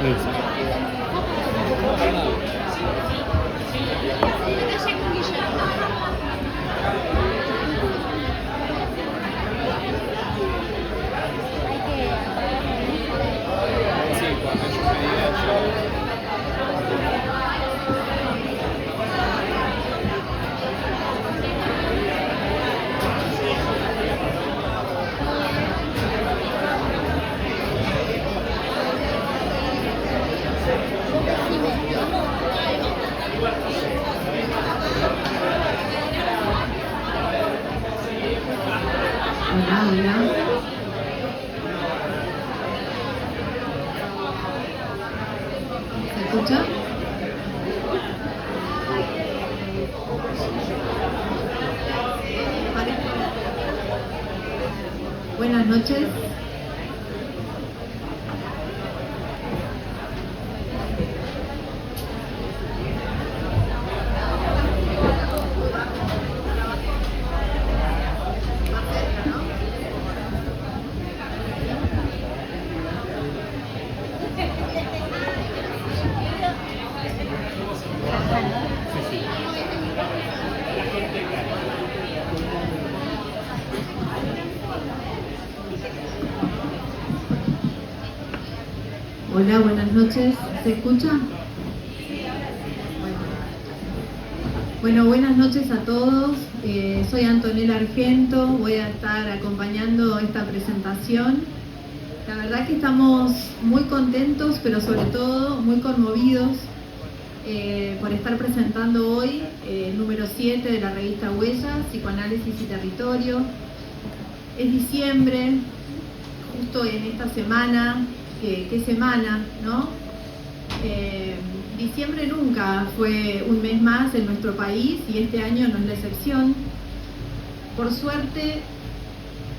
¿Se escucha? Vale. Buenas noches. Hola, buenas noches. ¿Se escucha? Bueno, buenas noches a todos. Soy Antonella Argento. Voy a estar acompañando esta presentación. La verdad que estamos muy contentos, pero sobre todo muy conmovidos por estar presentando hoy el número 7 de la revista Huellas, Psicoanálisis y Territorio. Es diciembre, justo en esta semana. ¿Qué semana, no? Diciembre nunca fue un mes más en nuestro país y este año no es la excepción. Por suerte,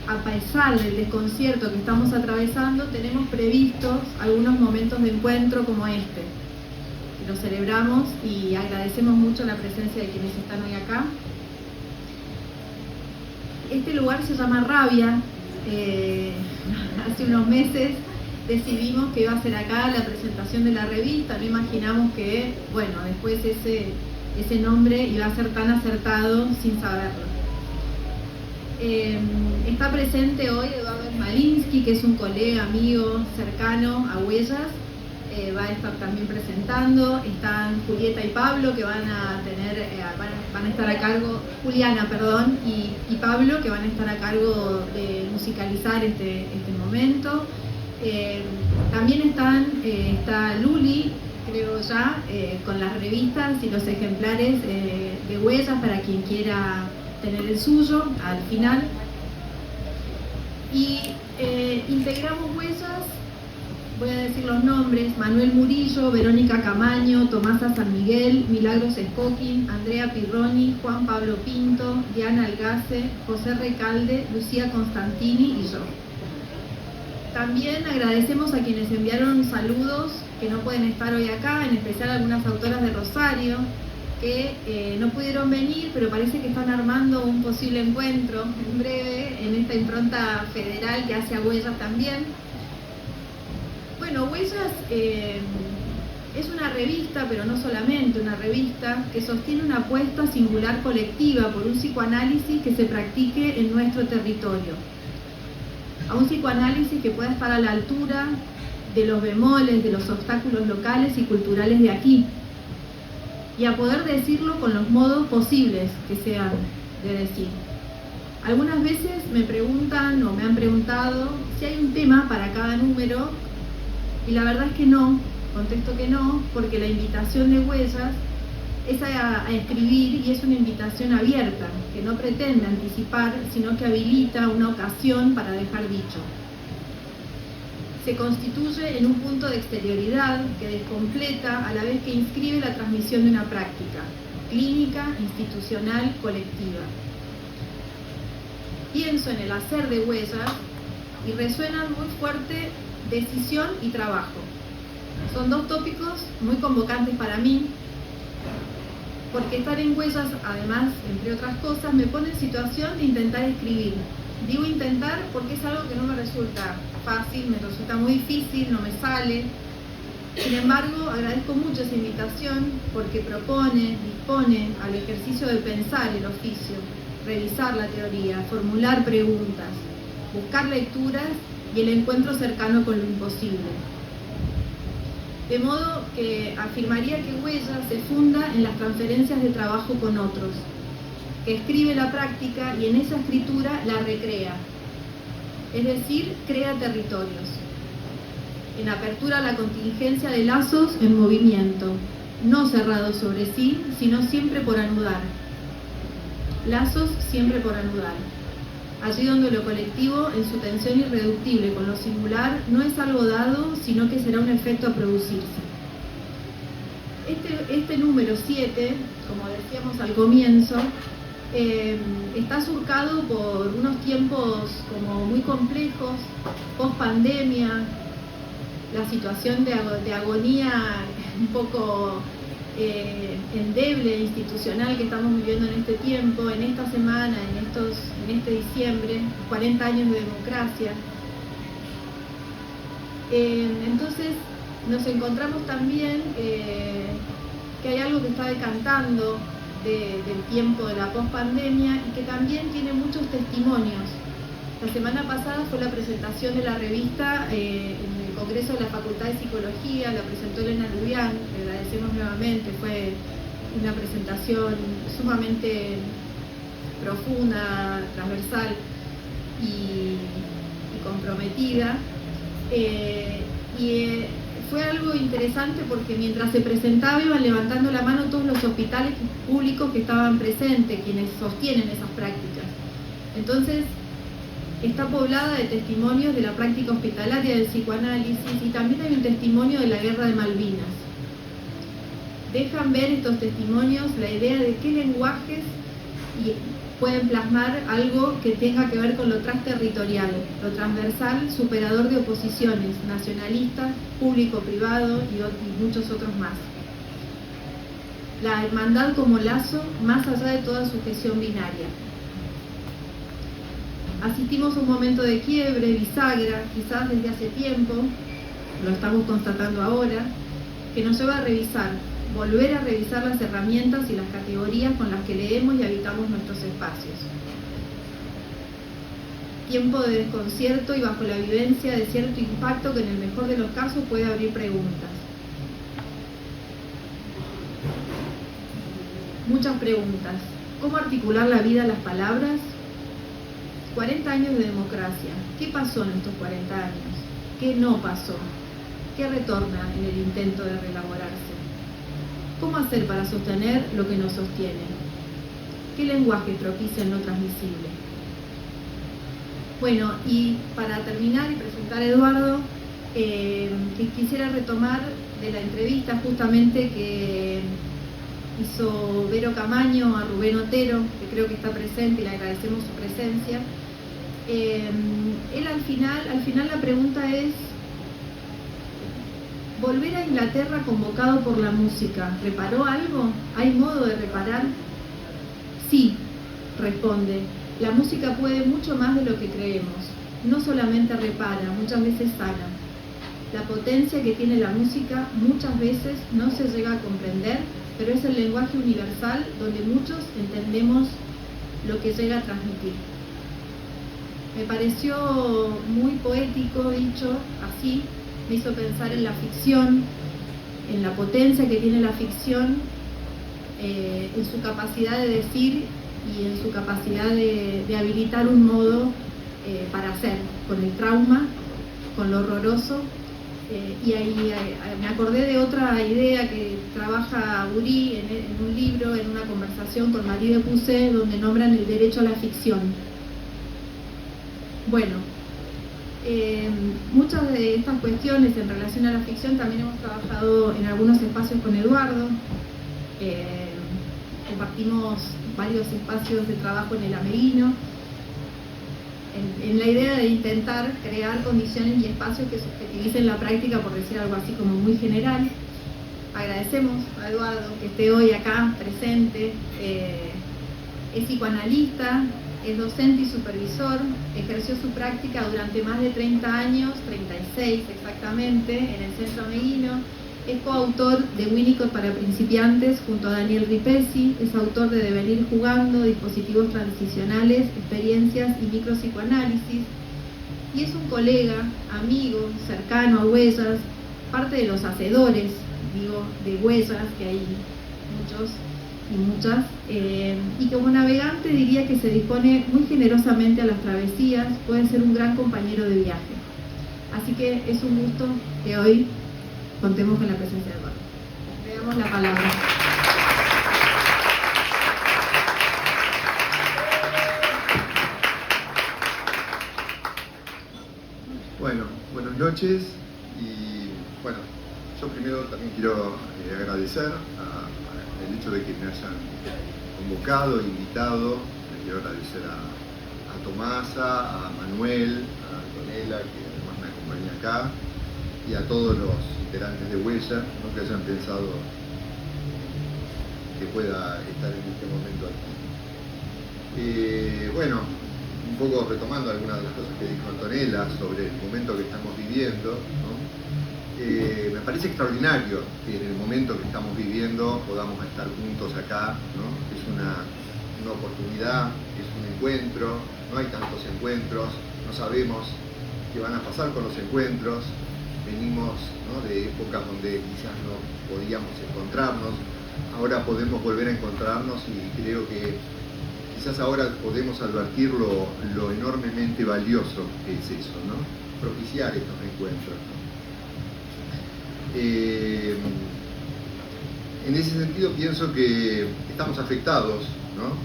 a pesar del desconcierto que estamos atravesando, tenemos previstos algunos momentos de encuentro como este. Lo celebramos y agradecemos mucho la presencia de quienes están hoy acá. Este lugar se llama Rabia. Hace unos meses decidimos que iba a ser acá la presentación de la revista. No imaginamos que, bueno, después ese nombre iba a ser tan acertado sin saberlo. Está presente hoy Eduardo Malinsky, que es un colega, amigo, cercano a Huellas. Va a estar también presentando. Están Julieta y Pablo, que van a estar a cargo, Juliana, perdón, y Pablo, que van a estar a cargo de musicalizar este momento. También está Luli, creo ya, con las revistas y los ejemplares de Huellas para quien quiera tener el suyo al final. Y integramos Huellas, voy a decir los nombres: Manuel Murillo, Verónica Camaño, Tomasa San Miguel, Milagros Escoquín, Andrea Pirroni, Juan Pablo Pinto, Diana Algace, José Recalde, Lucía Constantini y yo. También agradecemos a quienes enviaron saludos que no pueden estar hoy acá, en especial algunas autoras de Rosario que no pudieron venir, pero parece que están armando un posible encuentro en breve en esta impronta federal que hace a Huellas también. Bueno, Huellas es una revista, pero no solamente una revista, que sostiene una apuesta singular colectiva por un psicoanálisis que se practique en nuestro territorio. A un psicoanálisis que pueda estar a la altura de los bemoles, de los obstáculos locales y culturales de aquí, y a poder decirlo con los modos posibles que sean de decir. Algunas veces me preguntan o me han preguntado si hay un tema para cada número, y la verdad es que no, contesto que no, porque la invitación de Huellas es a escribir, y es una invitación abierta, que no pretende anticipar, sino que habilita una ocasión para dejar dicho. Se constituye en un punto de exterioridad que descompleta a la vez que inscribe la transmisión de una práctica clínica, institucional, colectiva. Pienso en el hacer de Huellas y resuenan muy fuerte decisión y trabajo. Son dos tópicos muy convocantes para mí, porque estar en Huellas, además, entre otras cosas, me pone en situación de intentar escribir. Digo intentar porque es algo que no me resulta fácil, me resulta muy difícil, no me sale. Sin embargo, agradezco mucho esa invitación porque dispone al ejercicio de pensar el oficio, revisar la teoría, formular preguntas, buscar lecturas y el encuentro cercano con lo imposible. De modo que afirmaría que Huella se funda en las transferencias de trabajo con otros, que escribe la práctica y en esa escritura la recrea, es decir, crea territorios, en apertura a la contingencia de lazos en movimiento, no cerrados sobre sí, sino siempre por anudar. Lazos siempre por anudar. Allí donde lo colectivo, en su tensión irreductible con lo singular, no es algo dado, sino que será un efecto a producirse. Este número 7, como decíamos al comienzo, está surcado por unos tiempos como muy complejos, post pandemia, la situación de agonía un poco endeble institucional que estamos viviendo en este tiempo, en esta semana, en este diciembre, 40 años de democracia. Entonces nos encontramos también que hay algo que está decantando del tiempo de la pospandemia y que también tiene muchos testimonios. La semana pasada fue la presentación de la revista en el Congreso de la Facultad de Psicología, la presentó Elena Lubián, le agradecemos nuevamente, fue una presentación sumamente profunda, transversal y comprometida. Fue algo interesante porque mientras se presentaba iban levantando la mano todos los hospitales públicos que estaban presentes, quienes sostienen esas prácticas. Entonces, está poblada de testimonios de la práctica hospitalaria del psicoanálisis y también hay un testimonio de la Guerra de Malvinas. Dejan ver estos testimonios la idea de qué lenguajes pueden plasmar algo que tenga que ver con lo transterritorial, lo transversal, superador de oposiciones, nacionalistas, público-privado y muchos otros más. La hermandad como lazo más allá de toda sujeción binaria. Asistimos a un momento de quiebre, bisagra, quizás desde hace tiempo, lo estamos constatando ahora, que nos lleva a revisar, volver a revisar las herramientas y las categorías con las que leemos y habitamos nuestros espacios. Tiempo de desconcierto y bajo la vivencia de cierto impacto que en el mejor de los casos puede abrir preguntas. Muchas preguntas. ¿Cómo articular la vida a las palabras? 40 años de democracia. ¿Qué pasó en estos 40 años? ¿Qué no pasó? ¿Qué retorna en el intento de reelaborarse? ¿Cómo hacer para sostener lo que nos sostiene? ¿Qué lenguaje propicia lo transmisible? Bueno, y para terminar y presentar a Eduardo, que quisiera retomar de la entrevista justamente que hizo Vero Camaño a Rubén Otero, que creo que está presente y le agradecemos su presencia. Él al final la pregunta es: volver a Inglaterra convocado por la música, ¿reparó algo? ¿Hay modo de reparar? Sí, responde, la música puede mucho más de lo que creemos. No solamente repara, muchas veces sana. La potencia que tiene la música muchas veces no se llega a comprender, pero es el lenguaje universal donde muchos entendemos lo que llega a transmitir. Me pareció muy poético dicho así, me hizo pensar en la ficción, en la potencia que tiene la ficción, en su capacidad de decir y en su capacidad de habilitar un modo para hacer, con el trauma, con lo horroroso. Y ahí me acordé de otra idea que trabaja Burí en un libro, en una conversación con Marie Depusé, donde nombran el derecho a la ficción. Bueno, muchas de estas cuestiones en relación a la ficción también hemos trabajado en algunos espacios con Eduardo. Compartimos varios espacios de trabajo en el Ameguino, en la idea de intentar crear condiciones y espacios que subjetivicen la práctica, por decir algo así como muy general. Agradecemos a Eduardo que esté hoy acá presente. Es psicoanalista, es docente y supervisor, ejerció su práctica durante más de 30 años, 36 exactamente, en el Centro Ameguino, Es coautor de Winnicott para principiantes junto a Daniel Ripesi, es autor de Devenir jugando, dispositivos transicionales, experiencias y micropsicoanálisis, y es un colega, amigo, cercano a Huellas, parte de los hacedores, de Huellas, que hay muchos y muchas, y como navegante diría que se dispone muy generosamente a las travesías, puede ser un gran compañero de viaje. Así que es un gusto que hoy contemos con la presencia de Eduardo. Le damos la palabra. Bueno, buenas noches y bueno, yo primero también quiero agradecer el hecho de que me hayan convocado, invitado. Le quiero agradecer a Tomasa, a Manuel, a Antonella, que además me acompaña acá, y a todos los integrantes de Huella, ¿no?, que hayan pensado que pueda estar en este momento aquí. Bueno, un poco retomando algunas de las cosas que dijo Antonella sobre el momento que estamos viviendo, ¿no? Me parece extraordinario que en el momento que estamos viviendo podamos estar juntos acá, ¿no? Es una oportunidad, es un encuentro, no hay tantos encuentros, no sabemos qué van a pasar con los encuentros, venimos, ¿no?, de épocas donde quizás no podíamos encontrarnos, ahora podemos volver a encontrarnos y creo que quizás ahora podemos advertir lo enormemente valioso que es eso, ¿no? Propiciar estos encuentros, ¿no? En ese sentido pienso que estamos afectados, ¿no?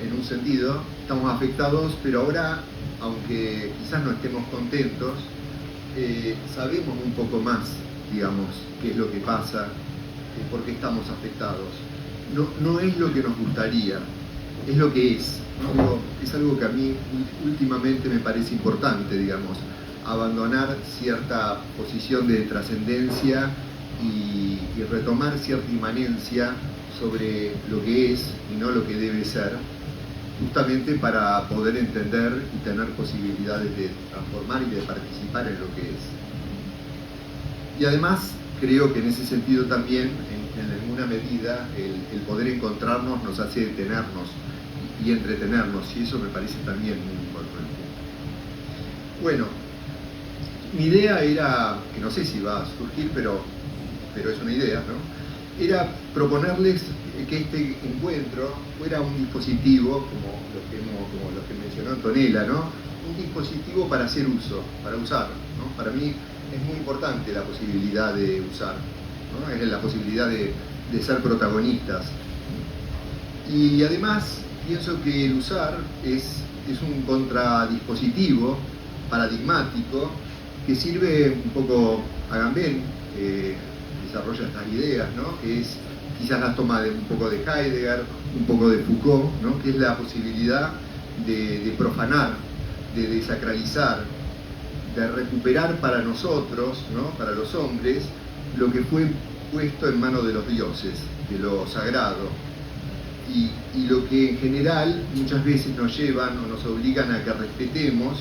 En un sentido, estamos afectados, pero ahora, aunque quizás no estemos contentos, sabemos un poco más, digamos, qué es lo que pasa, por qué estamos afectados. No es lo que nos gustaría, es lo que es, ¿no? Es algo que a mí últimamente me parece importante, digamos, abandonar cierta posición de trascendencia y retomar cierta inmanencia sobre lo que es y no lo que debe ser, justamente para poder entender y tener posibilidades de transformar y de participar en lo que es. Y además creo que en ese sentido también, en alguna medida, el poder encontrarnos nos hace detenernos y entretenernos, y eso me parece también muy importante. Bueno, mi idea era, que no sé si va a surgir, pero es una idea, ¿no? Era proponerles que este encuentro fuera un dispositivo, como lo que mencionó Antonella, ¿no? Un dispositivo para hacer uso, para usar, ¿no? Para mí es muy importante la posibilidad de usar, ¿no? Es la posibilidad de ser protagonistas. Y además pienso que el usar es un contradispositivo paradigmático que sirve un poco a Agamben, desarrolla estas ideas, ¿no? Que es quizás la toma de un poco de Heidegger, un poco de Foucault, ¿no? Que es la posibilidad de profanar, de desacralizar, de recuperar para nosotros, ¿no?, para los hombres, lo que fue puesto en manos de los dioses, de lo sagrado, y lo que en general muchas veces nos llevan o nos obligan a que respetemos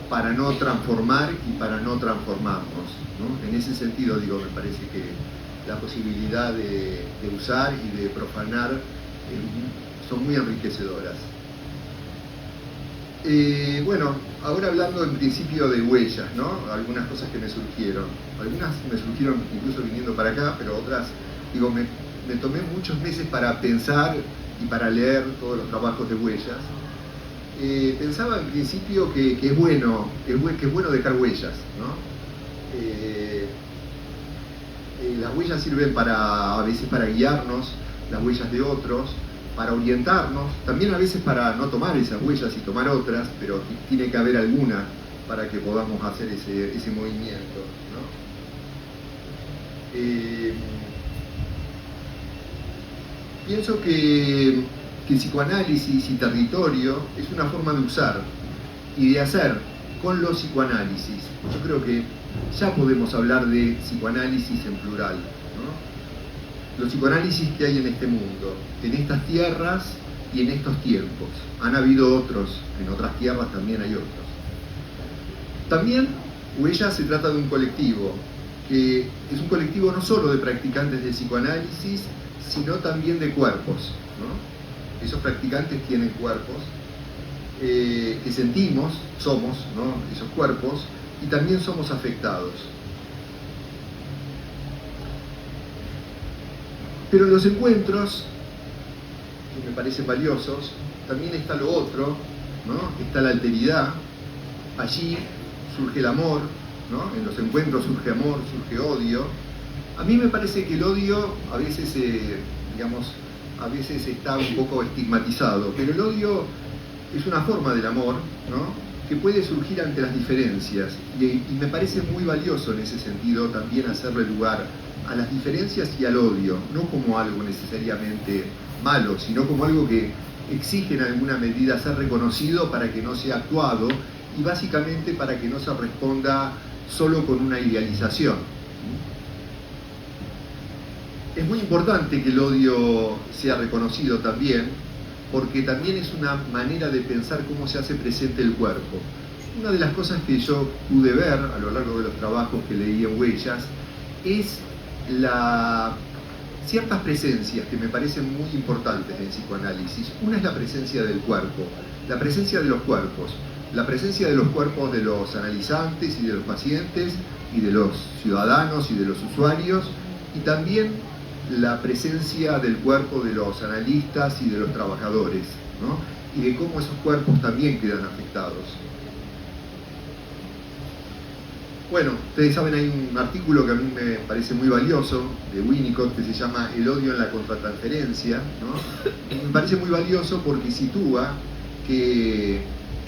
para no transformar y para no transformarnos, ¿no? En ese sentido, digo, me parece que la posibilidad de usar y de profanar son muy enriquecedoras. Bueno, ahora hablando en principio de Huellas, ¿no? Algunas cosas que me surgieron. Algunas me surgieron incluso viniendo para acá, pero otras, digo, me tomé muchos meses para pensar y para leer todos los trabajos de Huellas. Pensaba en principio que es bueno dejar huellas, ¿no? Las huellas sirven a veces para guiarnos, las huellas de otros, para orientarnos, también a veces para no tomar esas huellas y tomar otras, pero tiene que haber alguna para que podamos hacer ese movimiento, ¿no? Pienso que el psicoanálisis y territorio es una forma de usar y de hacer con los psicoanálisis. Yo creo que ya podemos hablar de psicoanálisis en plural, ¿no? Los psicoanálisis que hay en este mundo, en estas tierras y en estos tiempos. Han habido otros, en otras tierras también hay otros. También Huellas se trata de un colectivo, que es un colectivo no solo de practicantes de psicoanálisis, sino también de cuerpos, ¿no? Esos practicantes tienen cuerpos que sentimos, somos, ¿no?, esos cuerpos, y también somos afectados. Pero en los encuentros, que me parecen valiosos, también está lo otro, ¿no? Está la alteridad. Allí surge el amor, ¿no? En los encuentros surge amor, surge odio. A mí me parece que el odio a veces, a veces está un poco estigmatizado, pero el odio es una forma del amor, ¿no?, que puede surgir ante las diferencias, y me parece muy valioso en ese sentido también hacerle lugar a las diferencias y al odio, no como algo necesariamente malo, sino como algo que exige en alguna medida ser reconocido para que no sea actuado, y básicamente para que no se responda solo con una idealización. Es muy importante que el odio sea reconocido también, porque también es una manera de pensar cómo se hace presente el cuerpo. Una de las cosas que yo pude ver a lo largo de los trabajos que leí en Huellas es ciertas presencias que me parecen muy importantes en psicoanálisis. Una es la presencia del cuerpo, la presencia de los cuerpos, la presencia de los cuerpos de los analizantes y de los pacientes y de los ciudadanos y de los usuarios, y también la presencia del cuerpo de los analistas y de los trabajadores, ¿no?, y de cómo esos cuerpos también quedan afectados. Bueno, ustedes saben, hay un artículo que a mí me parece muy valioso de Winnicott que se llama El odio en la contratransferencia, ¿no? Y me parece muy valioso porque sitúa que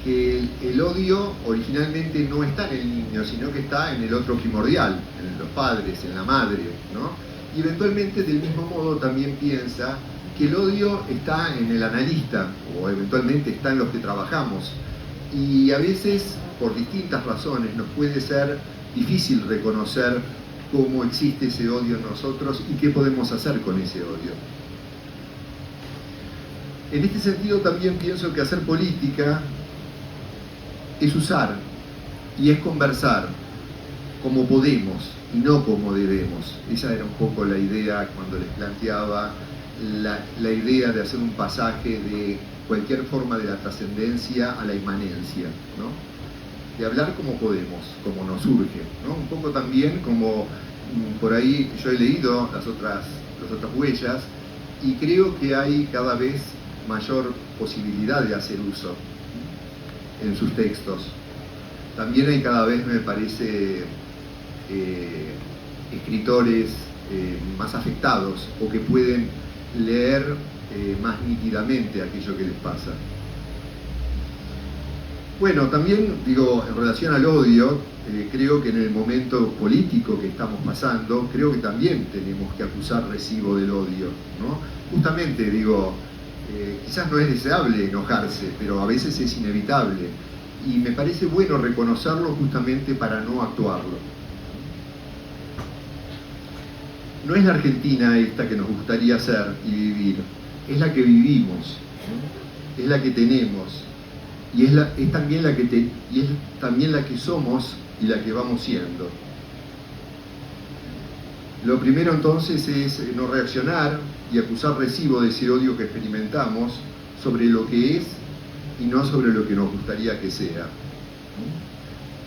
el odio originalmente no está en el niño, sino que está en el otro primordial, en los padres, en la madre, ¿no? Y eventualmente, del mismo modo, también piensa que el odio está en el analista, o eventualmente está en los que trabajamos. Y a veces, por distintas razones, nos puede ser difícil reconocer cómo existe ese odio en nosotros y qué podemos hacer con ese odio. En este sentido, también pienso que hacer política es usar y es conversar como podemos y no como debemos. Esa era un poco la idea cuando les planteaba la idea de hacer un pasaje de cualquier forma de la trascendencia a la inmanencia, ¿no? De hablar como podemos, como nos surge, ¿no? Un poco también como por ahí yo he leído las otras huellas y creo que hay cada vez mayor posibilidad de hacer uso en sus textos. También hay cada vez, me parece, escritores más afectados o que pueden leer más nítidamente aquello que les pasa. Bueno, también digo, en relación al odio, creo que en el momento político que estamos pasando, creo que también tenemos que acusar recibo del odio, ¿no? Justamente, digo, quizás no es deseable enojarse, pero a veces es inevitable. Y me parece bueno reconocerlo justamente para no actuarlo. No es la Argentina esta que nos gustaría ser y vivir, es la que vivimos, ¿no? Es la que tenemos, y es también la que somos y la que vamos siendo. Lo primero entonces es no reaccionar y acusar recibo de ese odio que experimentamos sobre lo que es y no sobre lo que nos gustaría que sea.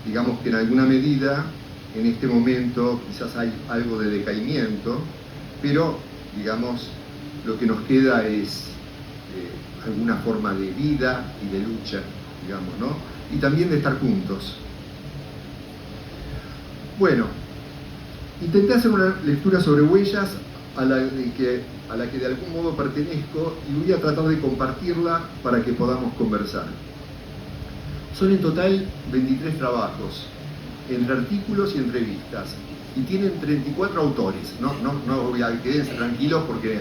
Digamos que en alguna medida, en este momento, quizás hay algo de decaimiento, pero, digamos, lo que nos queda es alguna forma de vida y de lucha, digamos, ¿no? Y también de estar juntos. Bueno, intenté hacer una lectura sobre Huellas a la que de algún modo pertenezco y voy a tratar de compartirla para que podamos conversar. Son en total 23 trabajos, entre artículos y entrevistas, y tienen 34 autores. No quédense tranquilos porque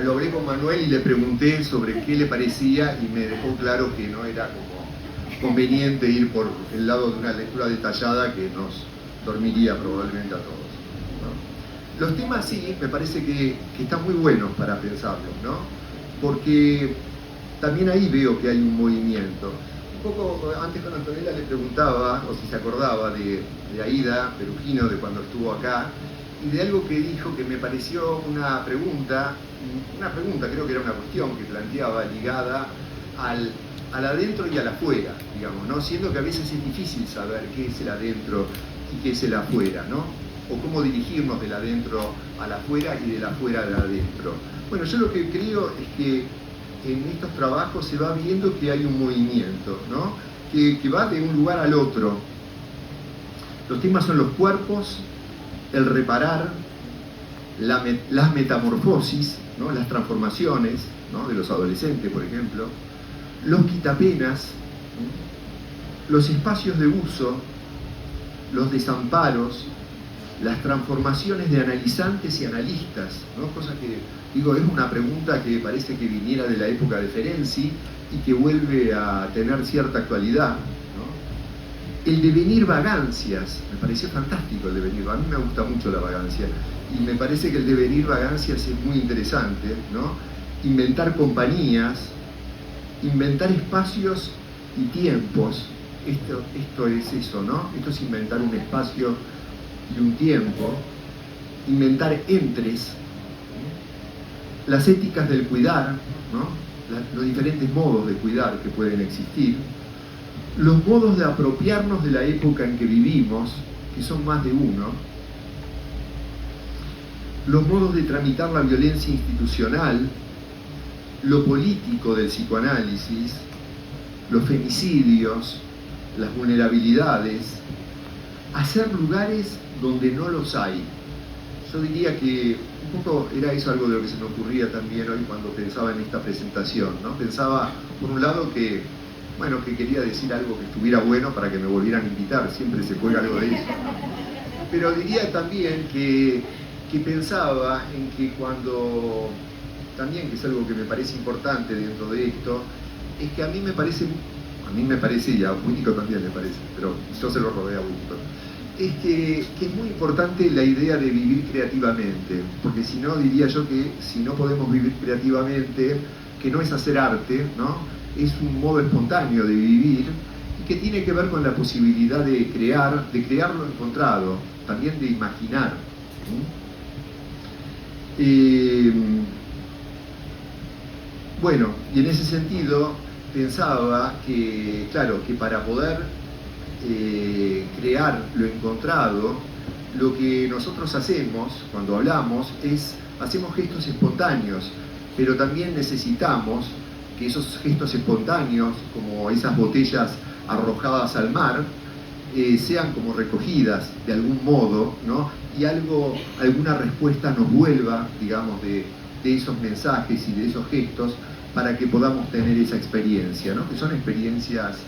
lo hablé con Manuel y le pregunté sobre qué le parecía y me dejó claro que no era como conveniente ir por el lado de una lectura detallada que nos dormiría probablemente a todos, ¿no? Los temas sí, me parece que están muy buenos para pensarlos, ¿no? Porque también ahí veo que hay un movimiento. un poco, antes con Antonella le preguntaba, o si se acordaba de Aida Perugino, de cuando estuvo acá, y de algo que dijo que me pareció una pregunta, creo que era una cuestión que planteaba ligada al adentro y al afuera, digamos, ¿no? Siendo que a veces es difícil saber qué es el adentro y qué es el afuera, ¿no? O cómo dirigirnos del adentro al afuera y del afuera al adentro. Bueno, yo lo que creo es que en estos trabajos se va viendo que hay un movimiento, ¿no? Que va de un lugar al otro. Los temas son los cuerpos, el reparar, las metamorfosis, ¿no? Las transformaciones, ¿no? De los adolescentes, por ejemplo, los quitapenas, ¿no? Los espacios de uso, los desamparos, las transformaciones de analizantes y analistas, ¿no? Cosa que, digo, es una pregunta que parece que viniera de la época de Ferenczi y que vuelve a tener cierta actualidad, ¿no? El devenir vagancias, me pareció fantástico el devenir, a mí me gusta mucho la vagancia, y me parece que el devenir vagancias es muy interesante, ¿no? Inventar compañías, inventar espacios y tiempos, esto es eso, ¿no? Esto es inventar un espacio y un tiempo, inventar entres, ¿no? Las éticas del cuidar, ¿no? Los diferentes modos de cuidar que pueden existir, los modos de apropiarnos de la época en que vivimos, que son más de uno, los modos de tramitar la violencia institucional, lo político del psicoanálisis, los femicidios, las vulnerabilidades, hacer lugares donde no los hay. Yo diría que un poco era eso algo de lo que se me ocurría también hoy cuando pensaba en esta presentación, ¿no? Pensaba, por un lado, que quería decir algo que estuviera bueno para que me volvieran a invitar, siempre se juega algo de eso. Pero diría también que pensaba en que cuando, también que es algo que me parece importante dentro de esto, es que a mí me parece, y a Winnicott también me parece, pero yo se lo robé a Winnicott, es que es muy importante la idea de vivir creativamente, porque si no, diría yo que si no podemos vivir creativamente, que no es hacer arte, ¿no? Es un modo espontáneo de vivir y que tiene que ver con la posibilidad de crear lo encontrado, también de imaginar. Bueno, y en ese sentido pensaba que, claro, que para poder crear lo encontrado, lo que nosotros hacemos cuando hablamos hacemos gestos espontáneos, pero también necesitamos que esos gestos espontáneos, como esas botellas arrojadas al mar, sean como recogidas de algún modo, ¿no? Y alguna respuesta nos vuelva, digamos, de esos mensajes y de esos gestos para que podamos tener esa experiencia, ¿no? Que son experiencias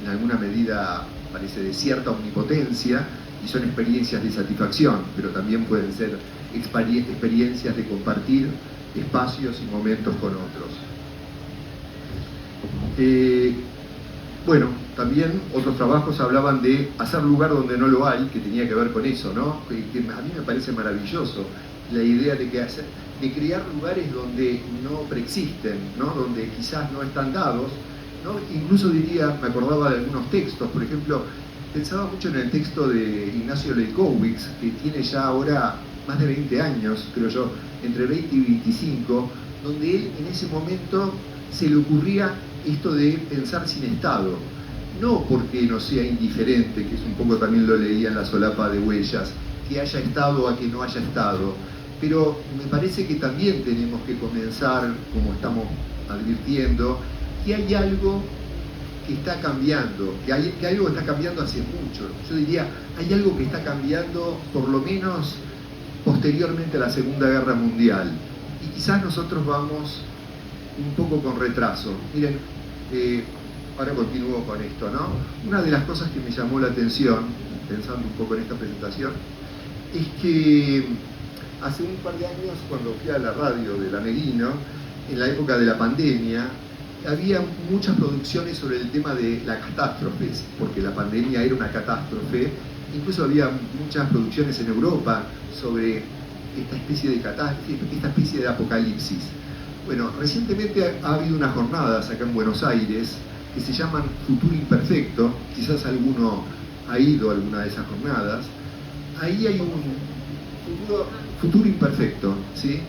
en alguna medida, parece, de cierta omnipotencia, y son experiencias de satisfacción, pero también pueden ser experiencias de compartir espacios y momentos con otros. Bueno, también otros trabajos hablaban de hacer lugar donde no lo hay, que tenía que ver con eso, ¿no? Que a mí me parece maravilloso la idea de crear lugares donde no preexisten, ¿no? Donde quizás no están dados, ¿no? Incluso diría, me acordaba de algunos textos, por ejemplo, pensaba mucho en el texto de Ignacio Leikowicz, que tiene ya ahora más de 20 años, creo yo, entre 20 y 25, donde él en ese momento se le ocurría esto de pensar sin Estado, no porque no sea indiferente, que es un poco también lo leía en la solapa de Huellas, que haya estado a que no haya estado, pero me parece que también tenemos que comenzar, como estamos advirtiendo, que hay algo que está cambiando, que algo está cambiando hace mucho. Yo diría, hay algo que está cambiando por lo menos posteriormente a la Segunda Guerra Mundial, y quizás nosotros vamos un poco con retraso. Miren, ahora continúo con esto, ¿no? Una de las cosas que me llamó la atención, pensando un poco en esta presentación, es que hace un par de años, cuando fui a la radio de Lameguino, en la época de la pandemia, había muchas producciones sobre el tema de las catástrofes, porque la pandemia era una catástrofe. Incluso había muchas producciones en Europa sobre esta especie de catástrofe, esta especie de apocalipsis. Bueno, recientemente ha habido unas jornadas acá en Buenos Aires que se llaman Futuro Imperfecto. Quizás alguno ha ido a alguna de esas jornadas. Ahí hay un futuro imperfecto, ¿sí?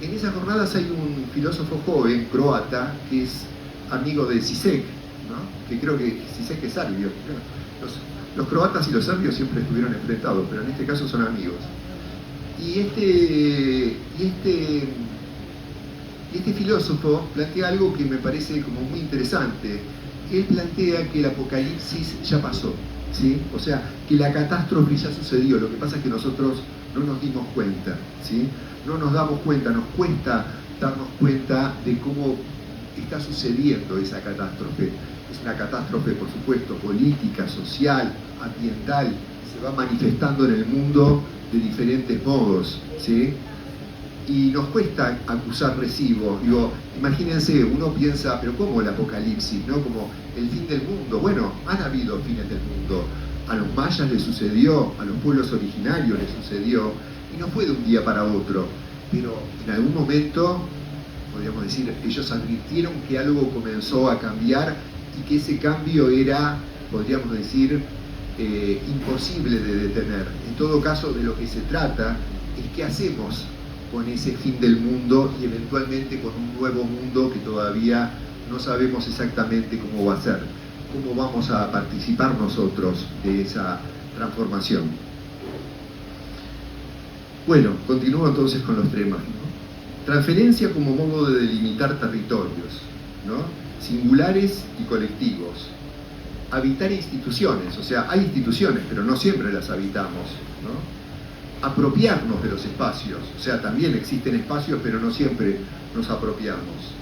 En esas jornadas hay un filósofo joven, croata, que es amigo de Zizek, ¿no? Que creo que Zizek es serbio. Los croatas y los serbios siempre estuvieron enfrentados, pero en este caso son amigos. Y este filósofo plantea algo que me parece como muy interesante. Él plantea que el apocalipsis ya pasó, ¿sí? O sea, que la catástrofe ya sucedió. Lo que pasa es que nosotros no nos dimos cuenta, ¿sí? No nos damos cuenta, nos cuesta darnos cuenta de cómo está sucediendo esa catástrofe. Es una catástrofe, por supuesto, política, social, ambiental, se va manifestando en el mundo de diferentes modos, ¿sí? Y nos cuesta acusar recibo. Digo, imagínense, uno piensa, pero ¿cómo el apocalipsis? ¿No? Como el fin del mundo. Bueno, han habido fines del mundo. A los mayas les sucedió, a los pueblos originarios les sucedió, y no fue de un día para otro. Pero en algún momento, podríamos decir, ellos advirtieron que algo comenzó a cambiar y que ese cambio era, podríamos decir, imposible de detener. En todo caso, de lo que se trata es qué hacemos con ese fin del mundo y eventualmente con un nuevo mundo que todavía no sabemos exactamente cómo va a ser, cómo vamos a participar nosotros de esa transformación. Bueno, continúo entonces con los temas, ¿no? Transferencia como modo de delimitar territorios, ¿no? Singulares y colectivos. Habitar instituciones, o sea, hay instituciones, pero no siempre las habitamos, ¿no? Apropiarnos de los espacios, o sea, también existen espacios, pero no siempre nos apropiamos.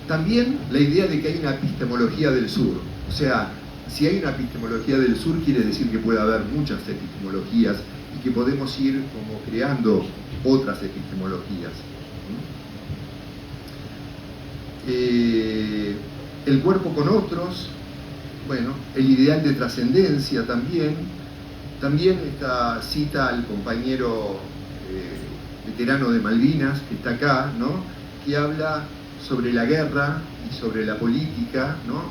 También la idea de que hay una epistemología del sur, o sea, si hay una epistemología del sur quiere decir que puede haber muchas epistemologías y que podemos ir como creando otras epistemologías. El cuerpo con otros, bueno, el ideal de trascendencia también. También esta cita al compañero veterano de Malvinas, que está acá, ¿no? Que habla sobre la guerra y sobre la política, ¿no?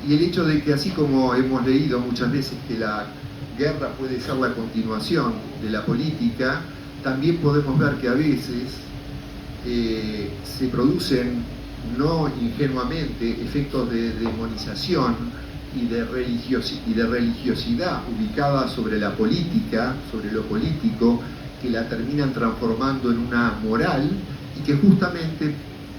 Y el hecho de que así como hemos leído muchas veces que la guerra puede ser la continuación de la política, también podemos ver que a veces se producen, no ingenuamente, efectos de demonización y de religiosidad ubicada sobre la política, sobre lo político, que la terminan transformando en una moral y que justamente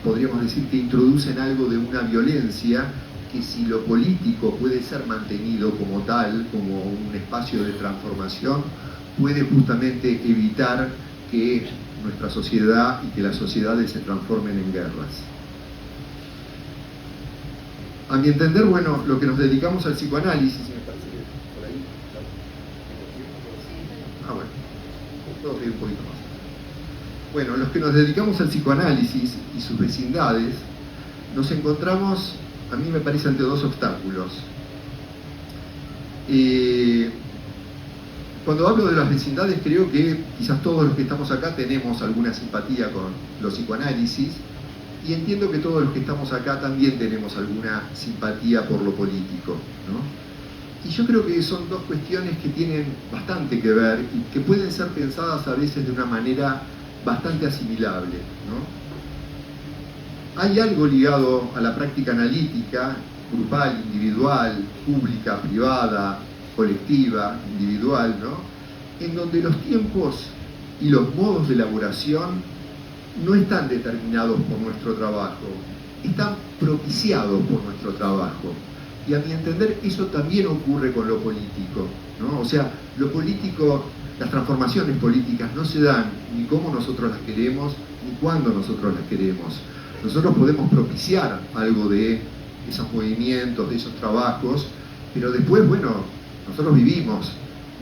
podríamos decir que introducen algo de una violencia que, si lo político puede ser mantenido como tal, como un espacio de transformación, puede justamente evitar que nuestra sociedad y que las sociedades se transformen en guerras. A mi entender, bueno, lo que nos dedicamos al psicoanálisis, me parece que por ahí, bueno, puedo pedir un poquito más. Bueno, los que nos dedicamos al psicoanálisis y sus vecindades, nos encontramos, a mí me parece, ante dos obstáculos. Cuando hablo de las vecindades, creo que quizás todos los que estamos acá tenemos alguna simpatía con los psicoanálisis, y entiendo que todos los que estamos acá también tenemos alguna simpatía por lo político, ¿no? Y yo creo que son dos cuestiones que tienen bastante que ver y que pueden ser pensadas a veces de una manera bastante asimilable, ¿no? Hay algo ligado a la práctica analítica, grupal, individual, pública, privada, colectiva, individual, ¿no? En donde los tiempos y los modos de elaboración no están determinados por nuestro trabajo, están propiciados por nuestro trabajo. Y a mi entender eso también ocurre con lo político, ¿no? O sea, lo político, las transformaciones políticas no se dan ni como nosotros las queremos, ni cuando nosotros las queremos. Nosotros podemos propiciar algo de esos movimientos, de esos trabajos, pero después, bueno, nosotros vivimos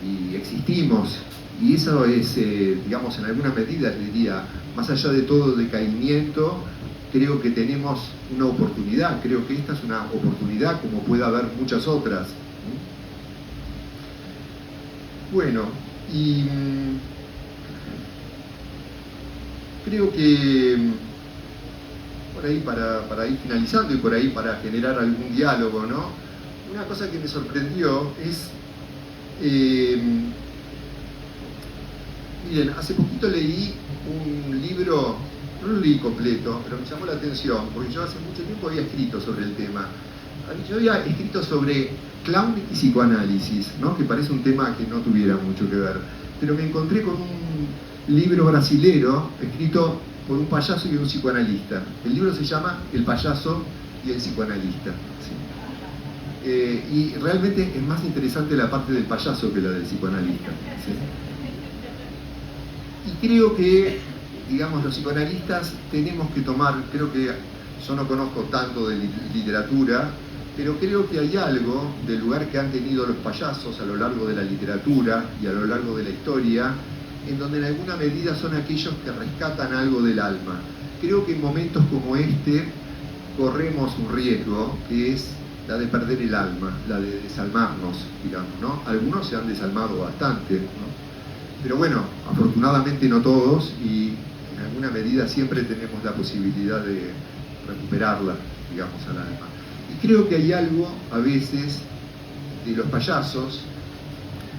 y existimos. Y eso es, digamos, en alguna medida, diría, más allá de todo decaimiento, creo que tenemos una oportunidad. Creo que esta es una oportunidad, como puede haber muchas otras. Bueno, y creo que por ahí para ir finalizando y por ahí para generar algún diálogo, ¿no? Una cosa que me sorprendió es, miren, hace poquito leí un libro, no lo leí completo, pero me llamó la atención, porque yo hace mucho tiempo había escrito sobre el tema. Yo había escrito sobre clown y psicoanálisis, ¿no? Que parece un tema que no tuviera mucho que ver, pero me encontré con un libro brasilero escrito por un payaso y un psicoanalista. El libro se llama El payaso y el psicoanalista. ¿Sí? Y realmente es más interesante la parte del payaso que la del psicoanalista. ¿Sí? Y creo que, digamos, los psicoanalistas tenemos que tomar, creo que yo no conozco tanto de literatura, pero creo que hay algo del lugar que han tenido los payasos a lo largo de la literatura y a lo largo de la historia, en donde en alguna medida son aquellos que rescatan algo del alma. Creo que en momentos como este corremos un riesgo, que es la de perder el alma, la de desalmarnos, digamos, ¿no? Algunos se han desalmado bastante, ¿no? Pero bueno, afortunadamente no todos, y en alguna medida siempre tenemos la posibilidad de recuperarla, digamos, al alma. Y creo que hay algo, a veces, de los payasos,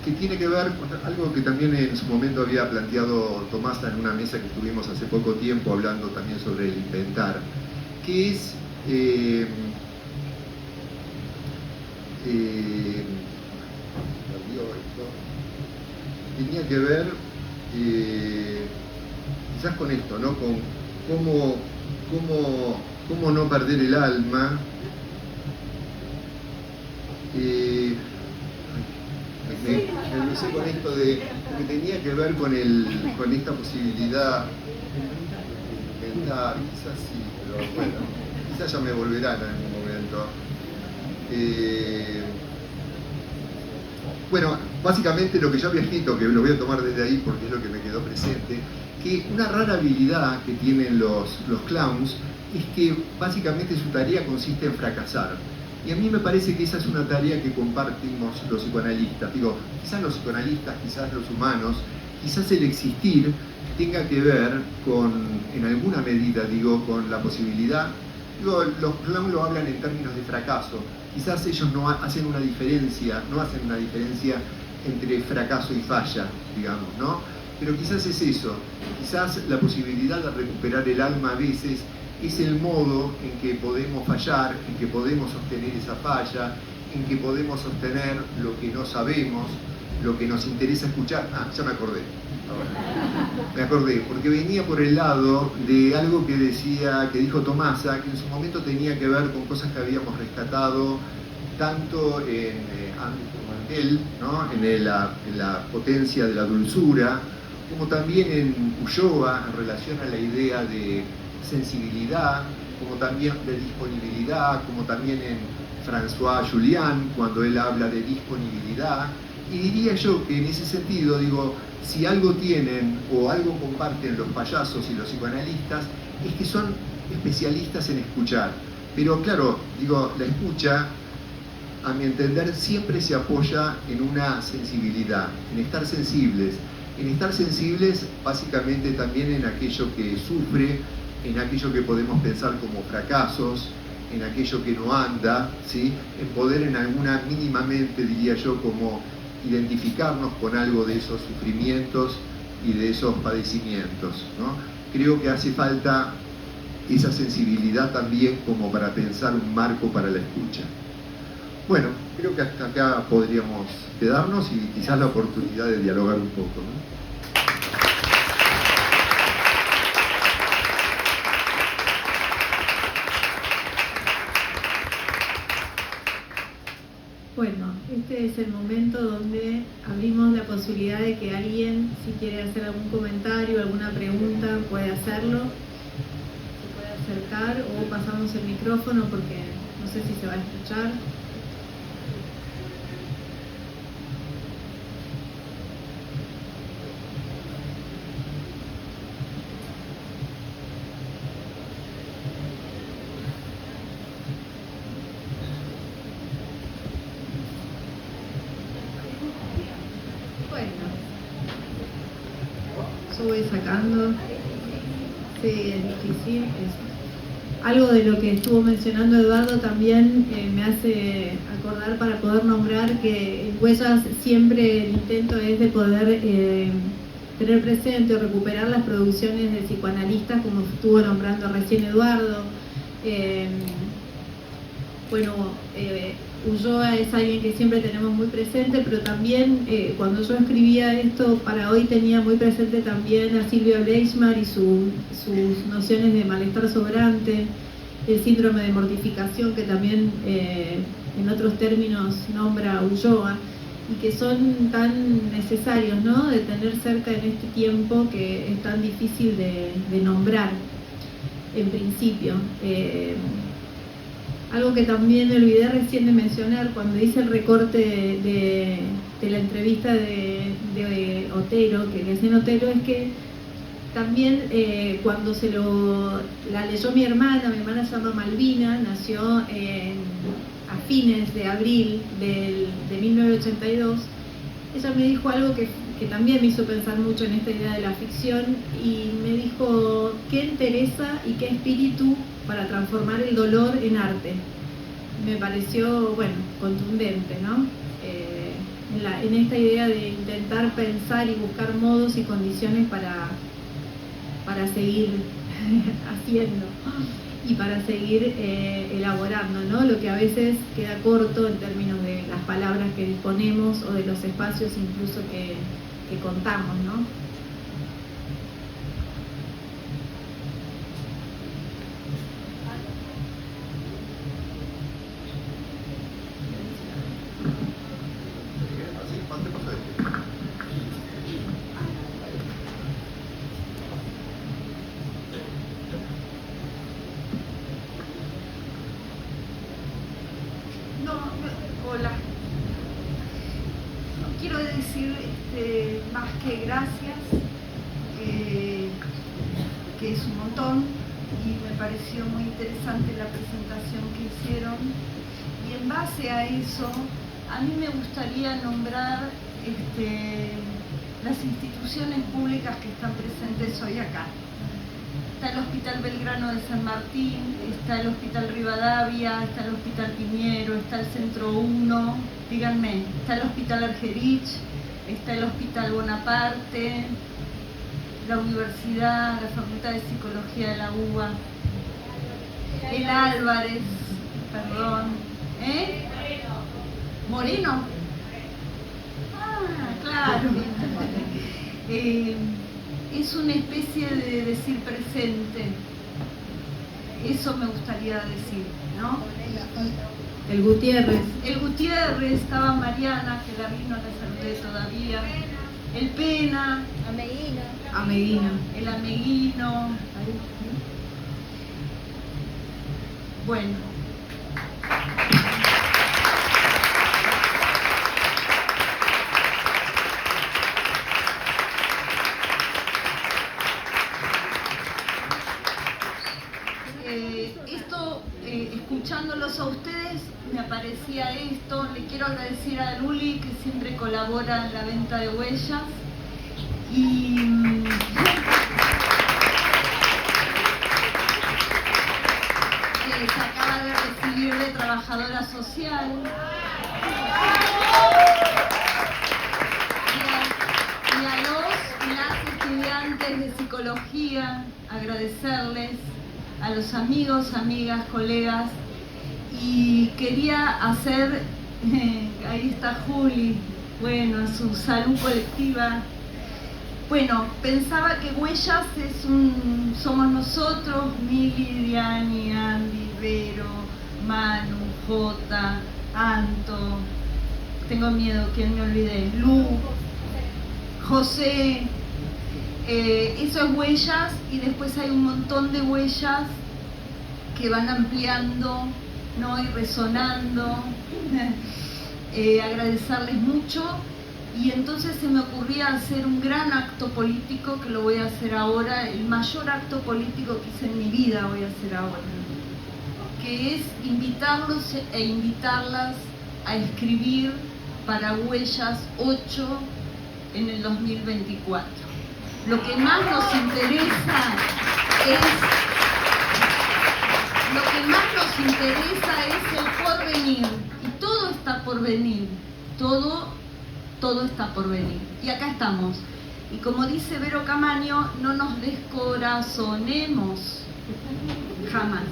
que tiene que ver con algo que también en su momento había planteado Tomasa en una mesa que estuvimos hace poco tiempo hablando también sobre el inventar, que es tenía que ver quizás con esto, ¿no? Con cómo no perder el alma. Me crucé con esto de que tenía que ver con esta posibilidad de inventar, quizás sí, pero bueno, quizás ya me volverán en algún momento. Bueno, básicamente lo que yo había escrito, que lo voy a tomar desde ahí porque es lo que me quedó presente, que una rara habilidad que tienen los clowns es que básicamente su tarea consiste en fracasar. Y a mí me parece que esa es una tarea que compartimos los psicoanalistas. Digo, quizás los psicoanalistas, quizás los humanos, quizás el existir tenga que ver con, en alguna medida, digo, con la posibilidad. Digo, los clowns lo hablan en términos de fracaso. Quizás ellos no hacen una diferencia entre fracaso y falla, digamos, ¿no? Pero quizás es eso. Quizás la posibilidad de recuperar el alma a veces es el modo en que podemos fallar, en que podemos sostener esa falla, en que podemos sostener lo que no sabemos, lo que nos interesa escuchar. Ah, ya me acordé. Me acordé, porque venía por el lado de algo que dijo Tomasa, que en su momento tenía que ver con cosas que habíamos rescatado tanto en Mandel, ¿no? en la potencia de la dulzura, como también en Ulloa, en relación a la idea de sensibilidad, como también de disponibilidad, como también en François Julian, cuando él habla de disponibilidad. Y diría yo que en ese sentido, digo, si algo tienen o algo comparten los payasos y los psicoanalistas, es que son especialistas en escuchar. Pero claro, digo, la escucha, a mi entender, siempre se apoya en una sensibilidad, en estar sensibles. En estar sensibles básicamente también en aquello que sufre, en aquello que podemos pensar como fracasos, en aquello que no anda, ¿sí? En poder en alguna mínimamente, diría yo, como identificarnos con algo de esos sufrimientos y de esos padecimientos, ¿no? Creo que hace falta esa sensibilidad también como para pensar un marco para la escucha. Bueno, creo que hasta acá podríamos quedarnos y quizás la oportunidad de dialogar un poco, ¿no? Bueno, este es el momento donde abrimos la posibilidad de que alguien, si quiere hacer algún comentario, alguna pregunta, puede hacerlo, se puede acercar o pasamos el micrófono porque no sé si se va a escuchar. Yo voy sacando. Sí, es difícil. algo de lo que estuvo mencionando Eduardo también me hace acordar para poder nombrar que en Huellas siempre el intento es de poder tener presente o recuperar las producciones de psicoanalistas, como estuvo nombrando recién Eduardo. Ulloa es alguien que siempre tenemos muy presente, pero también cuando yo escribía esto para hoy tenía muy presente también a Silvia Bleichmar y sus nociones de malestar sobrante, el síndrome de mortificación que también en otros términos nombra Ulloa, y que son tan necesarios, ¿no?, de tener cerca en este tiempo que es tan difícil de nombrar en principio. Algo que también me olvidé recién de mencionar cuando hice el recorte de la entrevista de Otero, que le hacen Otero, es que también cuando la leyó mi hermana se llama Malvina, nació a fines de abril de 1982, ella me dijo algo que también me hizo pensar mucho en esta idea de la ficción, y me dijo: ¿qué entereza y qué espíritu para transformar el dolor en arte? Me pareció, contundente, ¿no? En esta idea de intentar pensar y buscar modos y condiciones para seguir haciendo y para seguir elaborando, ¿no? Lo que a veces queda corto en términos de las palabras que disponemos o de los espacios incluso que contamos, ¿no? Hola. No quiero decir más que gracias, que es un montón, y me pareció muy interesante la presentación que hicieron, y en base a eso a mí me gustaría nombrar las instituciones públicas que están presentes hoy acá. Está el Hospital Belgrano de San Martín, está el Hospital Rivadavia, está el Hospital Piñero, está el Centro 1, díganme, está el Hospital Argerich, está el Hospital Bonaparte, la Universidad, la Facultad de Psicología de la UBA, el Álvarez, perdón, Moreno. Ah, claro. Es una especie de decir presente. Eso me gustaría decir, ¿no? El Gutiérrez. El Gutiérrez, estaba Mariana, que la vi, no la saludé todavía. El Pena. Ameguino. El Ameguino. Bueno. Escuchándolos a ustedes me aparecía esto. Le quiero agradecer a Luli, que siempre colabora en la venta de huellas, y se acaba de recibir de trabajadora social, y a las estudiantes de psicología agradecerles, a los amigos, amigas, colegas, y quería hacer, ahí está Juli, bueno, su salud colectiva. Bueno, pensaba que Huellas somos nosotros, Mili, Diani, Andy, Vero, Manu, Jota, Anto, tengo miedo, ¿quién me olvidé? Lu, José. Eso es Huellas, y después hay un montón de huellas que van ampliando, ¿no?, y resonando. Agradecerles mucho, y entonces se me ocurría hacer un gran acto político, que lo voy a hacer ahora, el mayor acto político que hice en mi vida voy a hacer ahora, que es invitarlos e invitarlas a escribir para Huellas 8 en el 2024. Lo que más nos interesa es por venir, todo está por venir. Y acá estamos. Y como dice Vero Camaño, no nos descorazonemos jamás.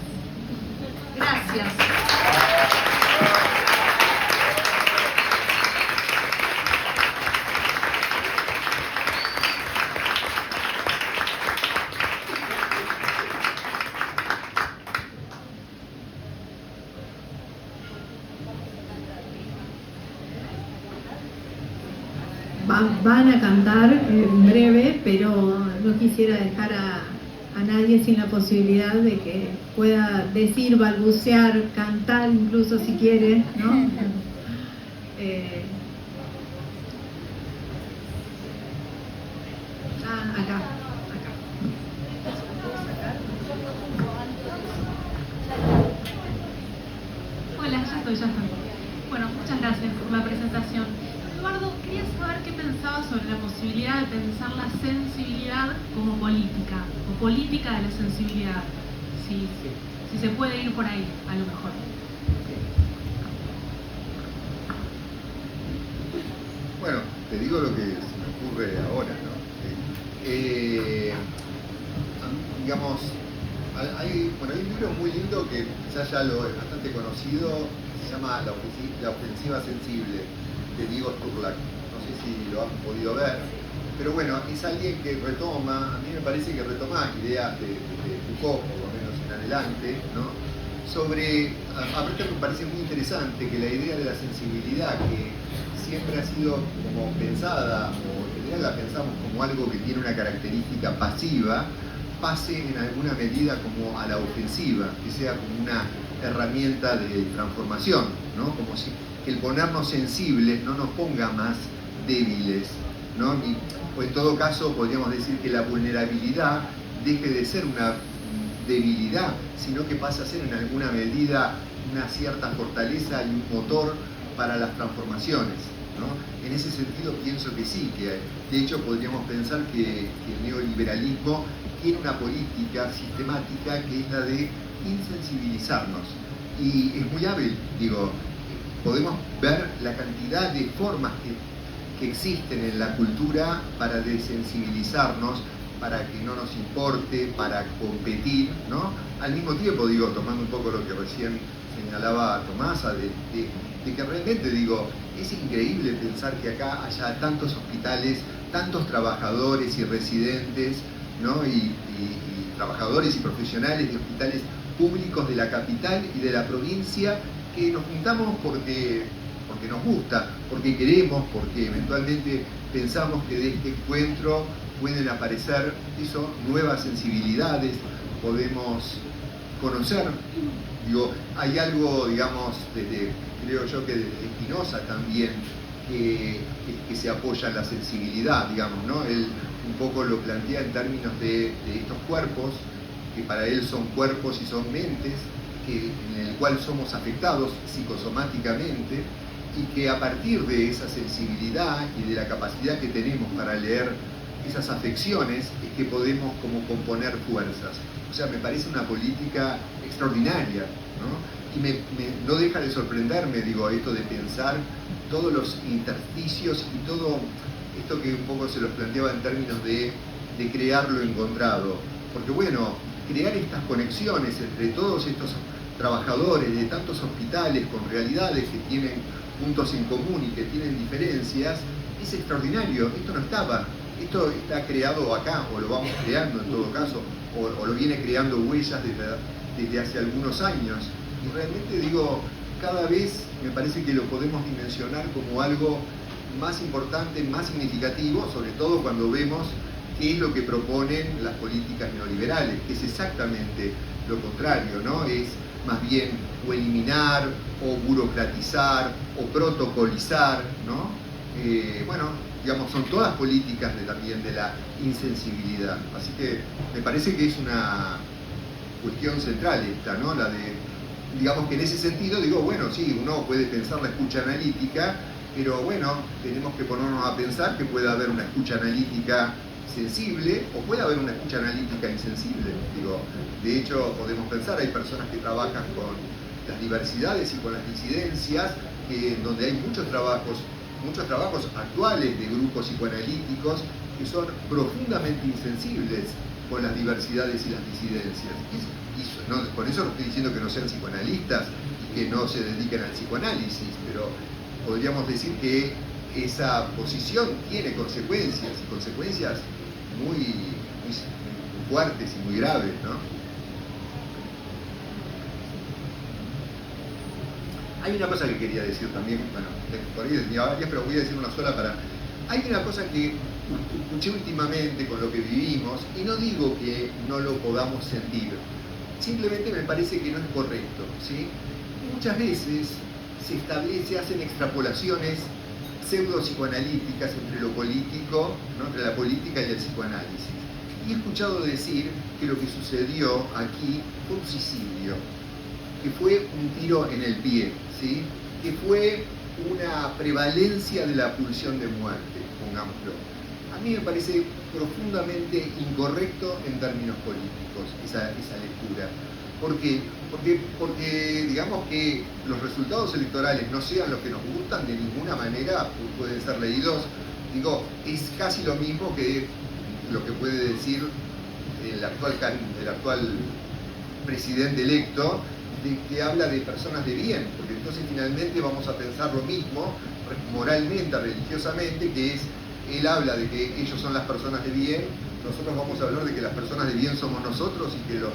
Gracias. Van a cantar en breve, pero no quisiera dejar a nadie sin la posibilidad de que pueda decir, balbucear, cantar incluso si quiere, ¿no? Acá. Hola, ya estoy. Bueno, muchas gracias por la presentación. Eduardo, quería saber qué pensabas sobre la posibilidad de pensar la sensibilidad como política, o política de la sensibilidad, si se puede ir por ahí, a lo mejor. Bueno, te digo lo que se me ocurre ahora, ¿no? Digamos, hay un libro muy lindo que quizás ya lo es bastante conocido, se llama La ofensiva sensible, de Diego Sturlack. No sé si lo han podido ver, pero bueno, es alguien que retoma, a mí me parece que retoma ideas de Foucault, por lo menos en adelante, ¿no? Sobre, aparte me parece muy interesante que la idea de la sensibilidad, que siempre ha sido como pensada, o en general la pensamos como algo que tiene una característica pasiva, pase en alguna medida como a la ofensiva, que sea como una herramienta de transformación, ¿no? Como si el ponernos sensibles no nos ponga más débiles, ¿no? O en todo caso podríamos decir que la vulnerabilidad deje de ser una debilidad, sino que pasa a ser en alguna medida una cierta fortaleza y un motor para las transformaciones, ¿no? En ese sentido pienso que sí, que de hecho podríamos pensar que el neoliberalismo tiene una política sistemática que es la de insensibilizarnos, y es muy hábil, digo, podemos ver la cantidad de formas que existen en la cultura para desensibilizarnos, para que no nos importe, para competir, ¿no? Al mismo tiempo, digo, tomando un poco lo que recién señalaba Tomasa, de que realmente, digo, es increíble pensar que acá haya tantos hospitales, tantos trabajadores y residentes, ¿no? Y trabajadores y profesionales de hospitales públicos de la capital y de la provincia, que nos juntamos porque nos gusta, porque queremos, porque eventualmente pensamos que de este encuentro pueden aparecer nuevas sensibilidades, podemos conocer. Digo, hay algo, digamos, creo yo que desde Spinoza también, que se apoya en la sensibilidad, digamos, ¿no? Él un poco lo plantea en términos de estos cuerpos, que para él son cuerpos y son mentes, en el cual somos afectados psicosomáticamente, y que a partir de esa sensibilidad y de la capacidad que tenemos para leer esas afecciones es que podemos como componer fuerzas. O sea, me parece una política extraordinaria, ¿no? Y no deja de sorprenderme, digo, esto de pensar todos los intersticios y todo esto que un poco se los planteaba en términos de crear lo encontrado. Porque bueno, crear estas conexiones entre todos estos trabajadores de tantos hospitales con realidades que tienen puntos en común y que tienen diferencias, es extraordinario. Esto no estaba, esto está creado acá, o lo vamos creando en todo caso, o lo viene creando Huellas desde hace algunos años. Y realmente digo, cada vez me parece que lo podemos dimensionar como algo más importante, más significativo, sobre todo cuando vemos qué es lo que proponen las políticas neoliberales, que es exactamente lo contrario, ¿no? Es más bien o eliminar, o burocratizar, o protocolizar, ¿no? Bueno, digamos, son todas políticas también de la insensibilidad. Así que me parece que es una cuestión central esta, ¿no? La de, digamos que en ese sentido, digo, bueno, sí, uno puede pensar la escucha analítica, pero bueno, tenemos que ponernos a pensar que puede haber una escucha analítica sensible o puede haber una escucha analítica insensible. Digo, de hecho podemos pensar, hay personas que trabajan con las diversidades y con las disidencias donde hay muchos trabajos actuales de grupos psicoanalíticos que son profundamente insensibles con las diversidades y las disidencias. Con eso no estoy diciendo que no sean psicoanalistas y que no se dediquen al psicoanálisis, pero podríamos decir que esa posición tiene consecuencias, y consecuencias muy fuertes y muy graves, ¿no? Hay una cosa que quería decir también, bueno, por ahí tenía varias, pero voy a decir una sola para... Hay una cosa que escuché últimamente con lo que vivimos, y no digo que no lo podamos sentir, simplemente me parece que no es correcto, ¿sí? Muchas veces se hacen extrapolaciones pseudo-psicoanalíticas entre lo político, ¿no? Entre la política y el psicoanálisis. Y he escuchado decir que lo que sucedió aquí fue un suicidio, que fue un tiro en el pie, ¿sí? Que fue una prevalencia de la pulsión de muerte, pongámoslo. A mí me parece profundamente incorrecto en términos políticos esa lectura. ¿Por qué? Porque digamos que los resultados electorales no sean los que nos gustan, de ninguna manera pueden ser leídos. Digo, es casi lo mismo que lo que puede decir el actual presidente electo, que habla de personas de bien, porque entonces finalmente vamos a pensar lo mismo moralmente, religiosamente, que es, él habla de que ellos son las personas de bien, nosotros vamos a hablar de que las personas de bien somos nosotros y que los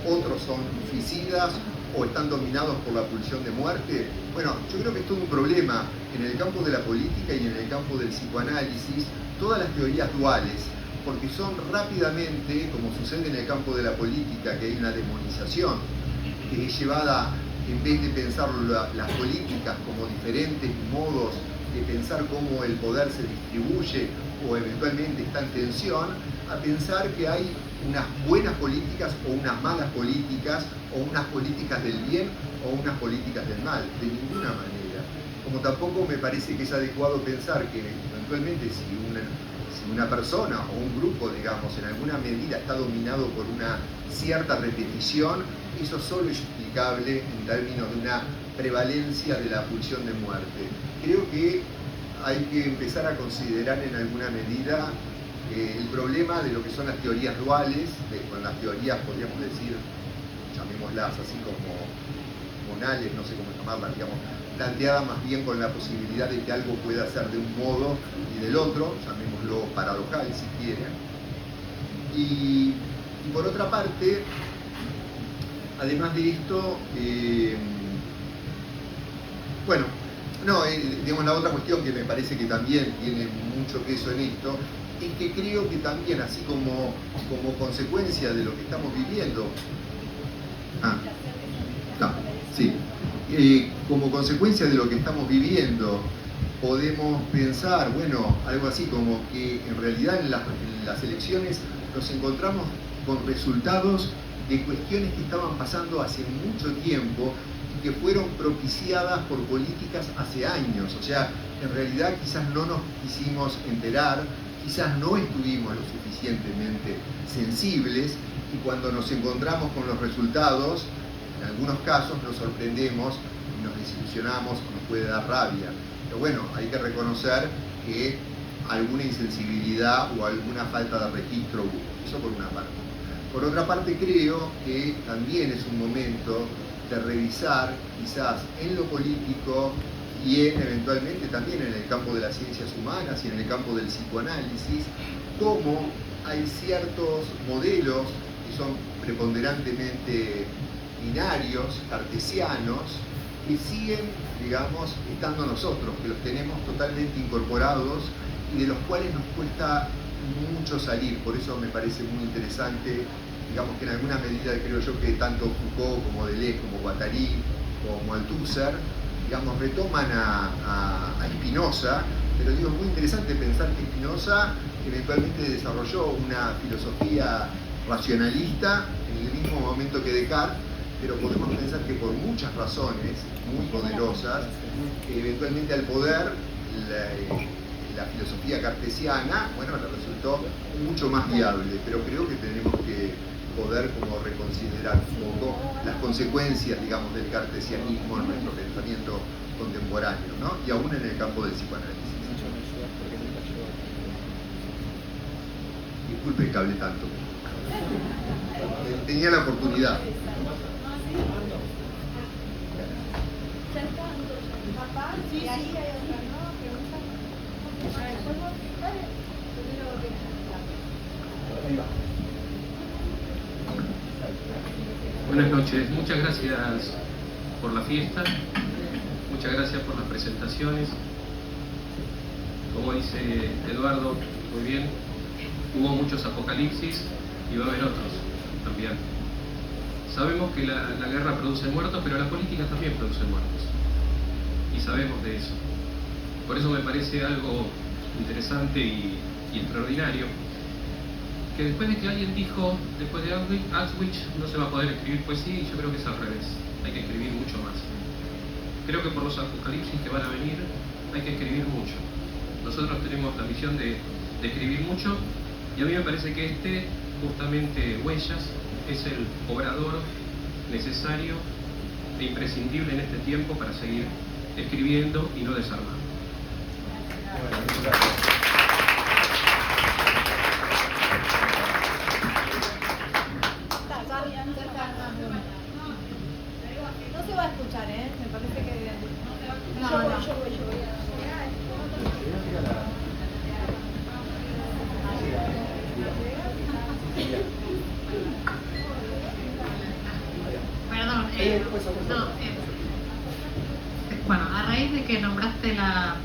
otros son suicidas o están dominados por la pulsión de muerte. Bueno, yo creo que es todo un problema en el campo de la política y en el campo del psicoanálisis, todas las teorías duales, porque son rápidamente, como sucede en el campo de la política, que hay una demonización que es llevada, en vez de pensar las políticas como diferentes modos de pensar cómo el poder se distribuye o eventualmente está en tensión, a pensar que hay unas buenas políticas o unas malas políticas, o unas políticas del bien o unas políticas del mal, de ninguna manera. Como tampoco me parece que es adecuado pensar que eventualmente si una persona o un grupo, digamos, en alguna medida está dominado por una cierta repetición, eso solo es explicable en términos de una prevalencia de la pulsión de muerte. Creo que hay que empezar a considerar en alguna medida el problema de lo que son las teorías duales, con las teorías, podríamos decir, llamémoslas así como monales, no sé cómo llamarlas, digamos, planteada más bien con la posibilidad de que algo pueda ser de un modo y del otro, llamémoslo paradojal si quieren. Y por otra parte, además de esto, digamos, la otra cuestión que me parece que también tiene mucho peso en esto, es que creo que también, así como consecuencia de lo que estamos viviendo, como consecuencia de lo que estamos viviendo, podemos pensar, bueno, algo así como que en realidad en las elecciones nos encontramos con resultados de cuestiones que estaban pasando hace mucho tiempo y que fueron propiciadas por políticas hace años. O sea, en realidad quizás no nos quisimos enterar, quizás no estuvimos lo suficientemente sensibles, y cuando nos encontramos con los resultados, en algunos casos nos sorprendemos, nos desilusionamos, nos puede dar rabia. Pero bueno, hay que reconocer que alguna insensibilidad o alguna falta de registro hubo. Eso por una parte. Por otra parte, creo que también es un momento de revisar, quizás en lo político y eventualmente también en el campo de las ciencias humanas y en el campo del psicoanálisis, cómo hay ciertos modelos que son preponderantemente binarios, cartesianos, que siguen, digamos, estando nosotros, que los tenemos totalmente incorporados y de los cuales nos cuesta mucho salir. Por eso me parece muy interesante, digamos, que en alguna medida creo yo que tanto Foucault como Deleuze, como Guattari, como Althusser, digamos, retoman a Spinoza, pero digo, es muy interesante pensar que Spinoza eventualmente desarrolló una filosofía racionalista en el mismo momento que Descartes, pero podemos pensar que por muchas razones muy poderosas, eventualmente al poder, la filosofía cartesiana, bueno, le resultó mucho más viable, pero creo que tenemos que poder poder como reconsiderar un poco las consecuencias, digamos, del cartesianismo en nuestro pensamiento contemporáneo, ¿no? Y aún en el campo del psicoanálisis. Disculpe que hable tanto. Tenía la oportunidad. Buenas noches, muchas gracias por la fiesta, muchas gracias por las presentaciones. Como dice Eduardo, muy bien, hubo muchos apocalipsis y va a haber otros también. Sabemos que la guerra produce muertos, pero la política también produce muertos. Y sabemos de eso. Por eso me parece algo interesante y extraordinario que después de que alguien dijo, después de Auschwitz no se va a poder escribir poesía, y yo creo que es al revés. Hay que escribir mucho más. Creo que por los apocalipsis que van a venir hay que escribir mucho. Nosotros tenemos la misión de escribir mucho, y a mí me parece que justamente Huellas, es el obrador necesario e imprescindible en este tiempo para seguir escribiendo y no desarmando. No se va a escuchar, me parece que... No. Yo voy. Perdón, bueno, a raíz de que nombraste la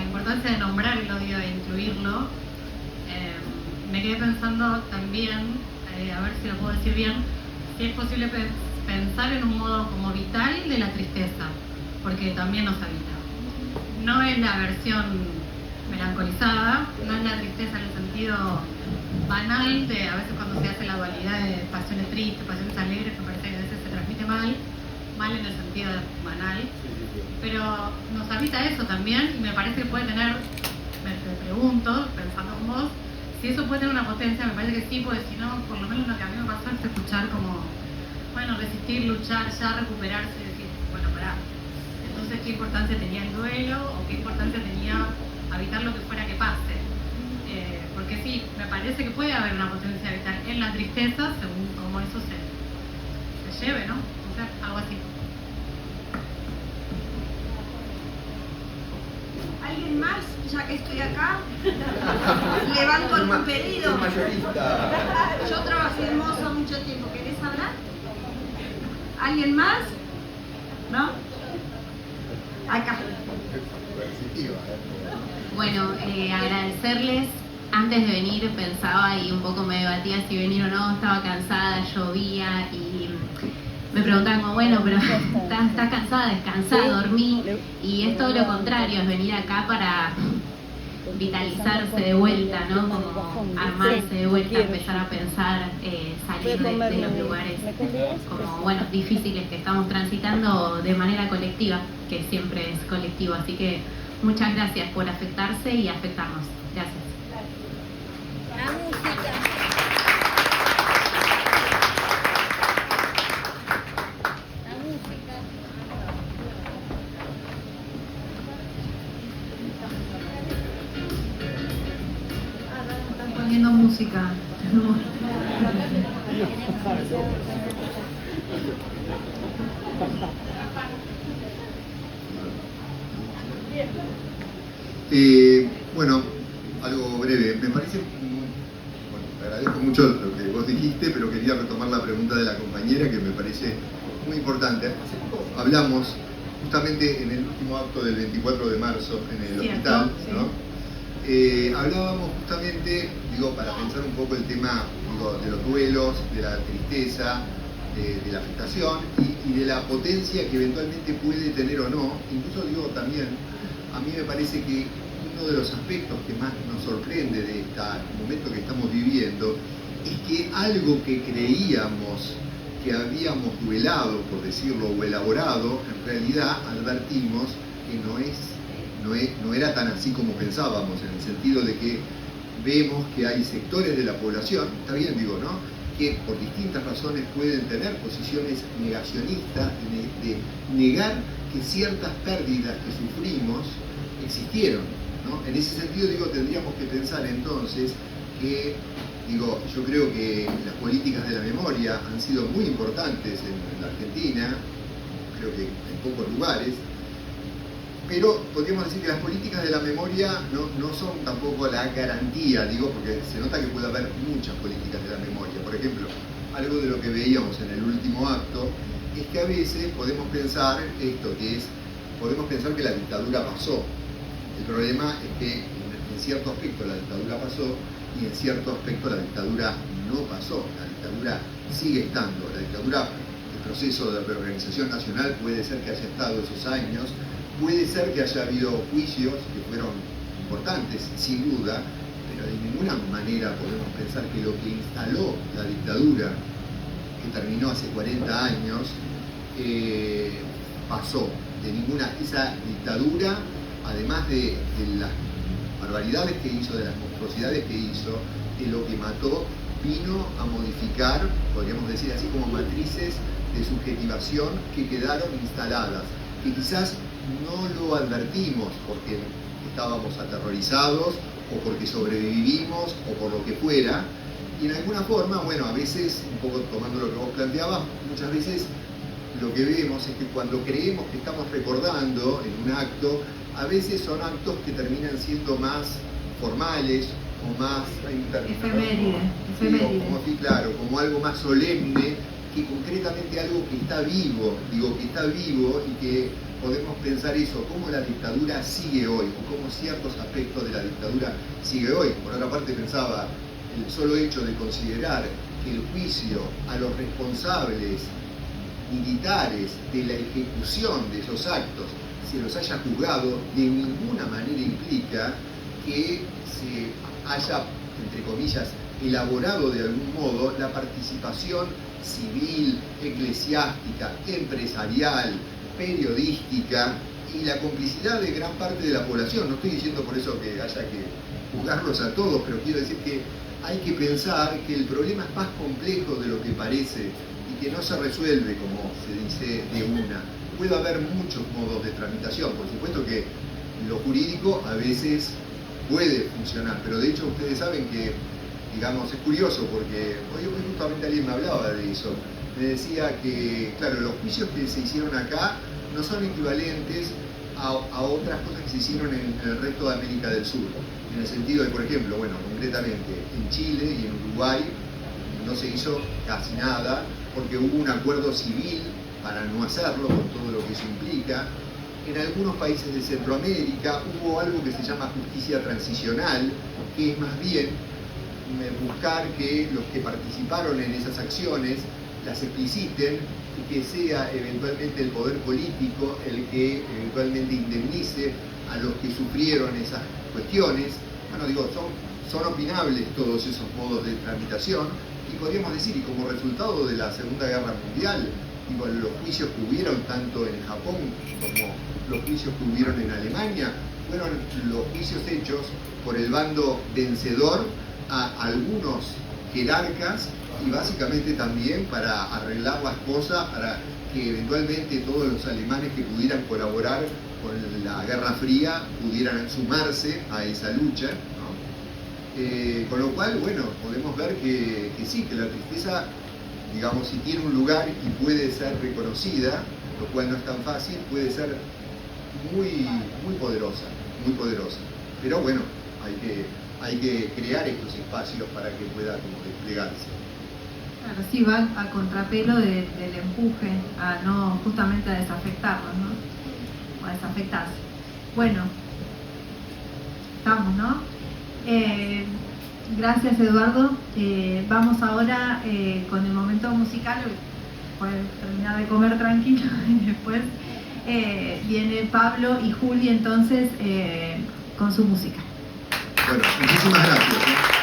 importancia de nombrar el odio e incluirlo, me quedé pensando también, a ver si lo puedo decir bien, si es posible pensar en un modo como vital de la tristeza, porque también nos habita. No es la versión melancolizada, no es la tristeza en el sentido banal de a veces cuando se hace la dualidad de pasiones tristes, pasiones alegres, me parece que a veces se transmite mal en el sentido banal, pero nos habita eso también, y me parece que puede tener, me pregunto, pensando con vos, si eso puede tener una potencia. Me parece que sí, porque si no, por lo menos lo que a mí me pasó es escuchar como, bueno, resistir, luchar, ya recuperarse y decir, bueno, pará, entonces qué importancia tenía el duelo, o qué importancia tenía habitar lo que fuera que pase. Porque sí, me parece que puede haber una potencia vital en la tristeza según cómo eso se lleve, ¿no? O sea, algo así. ¿Alguien más? Ya que estoy acá, levanto algún pedido. Yo trabajé en Moza mucho tiempo. ¿Querés hablar? ¿Alguien más? ¿No? Acá. Bueno, agradecerles. Antes de venir pensaba y un poco me debatía si venir o no, estaba cansada, llovía y me preguntaban como, bueno, pero estás cansada, descansá, dormí, y es todo lo contrario, es venir acá para vitalizarse de vuelta, ¿no? Como armarse de vuelta, empezar a pensar, salir de los lugares como, bueno, difíciles que estamos transitando de manera colectiva, que siempre es colectivo. Así que muchas gracias por afectarse y afectarnos. Gracias. La música. Están poniendo música. Bueno, algo breve. Me parece, te agradezco mucho lo que vos dijiste, pero quería retomar la pregunta de la compañera, que me parece muy importante. Hace poco hablamos justamente en el último acto del 24 de marzo en el hospital, ¿no? Hablábamos justamente, para pensar un poco el tema, de los duelos, de la tristeza, de la afectación y de la potencia que eventualmente puede tener o no. Incluso también, a mí me parece que uno de los aspectos que más nos sorprende de este momento que estamos viviendo es que algo que creíamos que habíamos duelado, por decirlo, o elaborado, en realidad advertimos que no era tan así como pensábamos, en el sentido de que vemos que hay sectores de la población, está bien, ¿no? que por distintas razones pueden tener posiciones negacionistas, de negar que ciertas pérdidas que sufrimos existieron, ¿no? En ese sentido, digo, tendríamos que pensar entonces que, digo, yo creo que las políticas de la memoria han sido muy importantes en la Argentina, creo que en pocos lugares, pero podríamos decir que las políticas de la memoria no son tampoco la garantía, digo, porque se nota que puede haber muchas políticas de la memoria. Por ejemplo, algo de lo que veíamos en el último acto es que a veces podemos pensar esto, que es, podemos pensar que la dictadura pasó. El problema es que en cierto aspecto la dictadura pasó y en cierto aspecto la dictadura no pasó. La dictadura sigue estando. La dictadura, el proceso de reorganización nacional puede ser que haya estado esos años, puede ser que haya habido juicios que fueron importantes, sin duda, pero de ninguna manera podemos pensar que lo que instaló la dictadura, que terminó hace 40 años, pasó. De ninguna, esa dictadura, además de las barbaridades que hizo, de las monstruosidades que hizo, de lo que mató, vino a modificar, podríamos decir así, como matrices de subjetivación que quedaron instaladas, que quizás no lo advertimos porque estábamos aterrorizados o porque sobrevivimos o por lo que fuera, y en alguna forma, bueno, a veces, un poco tomando lo que vos planteabas, muchas veces lo que vemos es que cuando creemos que estamos recordando en un acto, a veces son actos que terminan siendo más formales o más efeméride. Como, sí, claro, como algo más solemne, que concretamente algo que está vivo, digo, que está vivo y que podemos pensar eso, cómo la dictadura sigue hoy, o cómo ciertos aspectos de la dictadura sigue hoy. Por otra parte pensaba, el solo hecho de considerar que el juicio a los responsables militares de la ejecución de esos actos se los haya juzgado, de ninguna manera implica que se haya, entre comillas, elaborado de algún modo la participación civil, eclesiástica, empresarial, periodística y la complicidad de gran parte de la población. No estoy diciendo por eso que haya que juzgarlos a todos, pero quiero decir que hay que pensar que el problema es más complejo de lo que parece y que no se resuelve, como se dice, de una. Puede haber muchos modos de tramitación, por supuesto que lo jurídico a veces puede funcionar, pero de hecho ustedes saben que, digamos, es curioso porque hoy justamente alguien me hablaba de eso, me decía que, claro, los juicios que se hicieron acá no son equivalentes a otras cosas que se hicieron en el resto de América del Sur, en el sentido de, por ejemplo, bueno, concretamente en Chile y en Uruguay no se hizo casi nada porque hubo un acuerdo civil para no hacerlo, con todo lo que eso implica. En algunos países de Centroamérica hubo algo que se llama justicia transicional, que es más bien buscar que los que participaron en esas acciones las expliciten y que sea eventualmente el poder político el que eventualmente indemnice a los que sufrieron esas cuestiones. Bueno, digo, son opinables todos esos modos de tramitación y podríamos decir, y como resultado de la Segunda Guerra Mundial, digo, los juicios que hubieron tanto en Japón como los juicios que hubieron en Alemania fueron los juicios hechos por el bando vencedor a algunos jerarcas y básicamente también para arreglar las cosas, para que eventualmente todos los alemanes que pudieran colaborar con la Guerra Fría pudieran sumarse a esa lucha, ¿no? Con lo cual, bueno, podemos ver que sí, que la tristeza, digamos, si tiene un lugar y puede ser reconocida, lo cual no es tan fácil, puede ser muy poderosa, pero bueno, hay que crear estos espacios para que pueda como desplegarse. Claro, sí, va a contrapelo del empuje a no, justamente a desafectarlos, ¿no? O a desafectarse. Bueno, estamos, ¿no? Gracias, Eduardo. Vamos ahora con el momento musical. Pueden terminar de comer tranquilo y después viene Pablo y Juli entonces con su música. Bueno, muchísimas gracias.